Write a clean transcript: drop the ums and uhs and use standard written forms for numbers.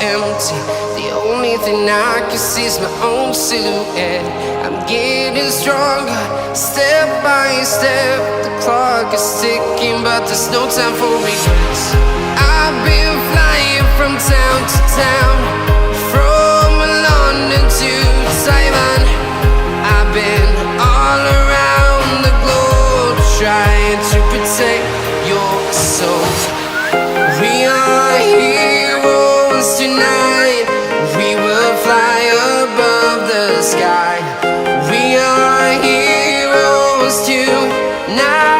empty. The only thing I can see is my own silhouette. I'm getting stronger, step by step. The clock is ticking, but there's no time for regrets. I've been flying from town to town, from London to Taiwan. I've been all around the globe, trying to protect your soul. We are heroes tonight. We will fly above the sky. We are heroes tonight.